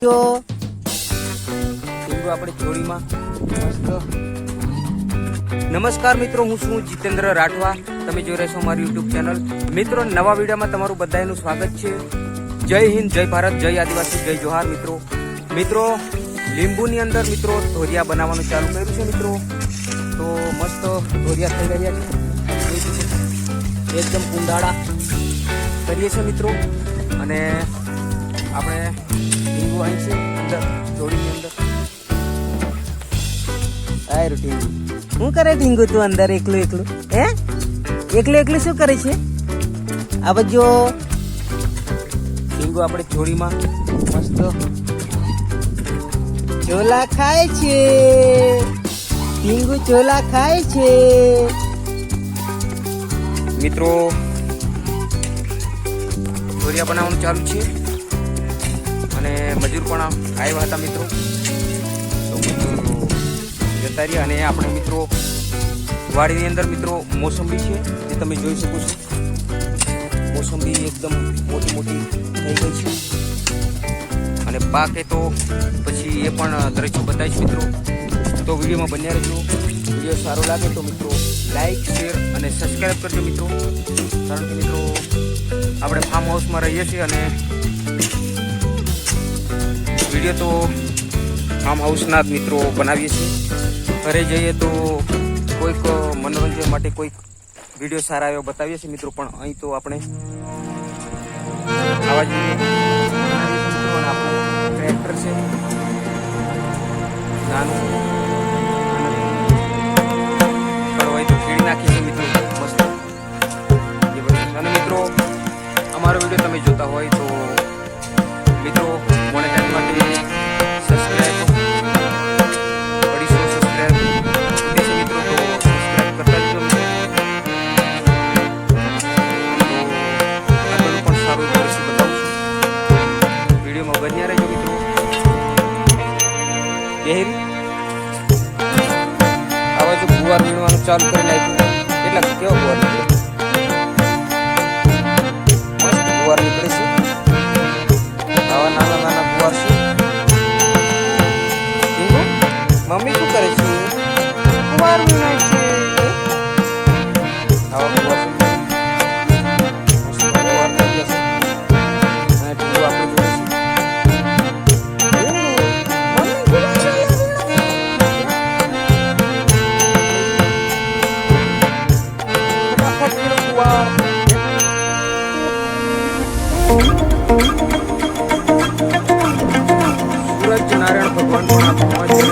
જો આપણે જોડીમાં મસ્ત. નમસ્કાર મિત્રો, હું છું જીતેન્દ્ર રાઠવા. તમે જોઈ રહ્યા છો મારી યુટ્યુબ ચેનલ. મિત્રો, નવા વિડીયોમાં તમારું બધાનું સ્વાગત છે. જય હિન્દ, જય ભારત, જય આદિવાસી, જય જોહાર. મિત્રો લીંબુની અંદર મિત્રો ધોરિયા બનાવવાનું ચાલુ કર્યું છે. મિત્રો તો મસ્ત ધોરિયા થઈ રહ્યા છે, એકદમ કુંડાળા કરીએ છીએ મિત્રો. અને આપણે ઢીંગુ અહીં છે અંદર જોડીની અંદર. સારું ઢીંગુ, શું કરે ઢીંગુ તું અંદર એકલું એકલું? હે એકલું શું કરે છે? આ બધો ઢીંગુ આપણે જોડીમાં મસ્ત ચોલા ખાય છે. ઢીંગુ ચોલા ખાય છે મિત્રો. ધોરિયા બનાવવાનું ચાલુ છે અને મજૂર પણ આવ્યા હતા મિત્રો. તો મજૂર જતા રહ્યા. અને આપણે મિત્રો વાડીની અંદર મિત્રો મોસંબી છે, જે તમે જોઈ શકો છો. મોસંબી એકદમ મોટી મોટી થઈ ગઈ છે અને પાકે તો પછી એ પણ દ્રશ્યો બતાવીશ મિત્રો. તો વિડીયોમાં બન્યા રહેજો. વિડીયો સારો લાગે તો મિત્રો લાઈક, શેર અને સબસ્ક્રાઈબ કરજો મિત્રો. કારણ કે મિત્રો આપણે ફાર્મ હાઉસમાં રહીએ છીએ અને વિડીયો તો ફાર્મ હાઉસના જ મિત્રો બનાવીએ છીએ. ઘરે જઈએ તો કોઈક મનોરંજન માટે કોઈક વિડીયો સારા એવા બતાવીએ છીએ મિત્રો. પણ અહીં તો આપણે આવા જોઈએ. આપણું ટ્રેક્ટર છે નાનું, હોય તો ખેડી નાખીએ છીએ મિત્રો મસ્ત. અને મિત્રો અમારો વિડીયો તમે જોતા હોય તો મિત્રો મોનેટાઈઝ માટે સબસ્ક્રાઈબ 250 સબસ્ક્રાઈબ દેશે મિત્રો. તો સબસ્ક્રાઈબ કરતા જજો મિત્રો. તો આગળ પણ સારું દ્રશ્ય બતાવું છું. વિડીયોમાં બન્યા રહેજો મિત્રો. કેરી આવા જો ગુવાર વીણવાનું ચાલુ કરી નાખ્યું. કેટલા કેવા ગુવાર નીકળે? મસ્ત ગુવાર નીકળે છે. આવા નાના નાના ગુવાર છે. મમ્મી શું કરે છે? ગુવાર વીણાય છે. આવા ગુવાર છે. મસ્ત ગુવાર થઈ જશે. અને ઢીંગુ આપણે જોઈએ છે. સૂરજ નારાયણ ભગવાન પણ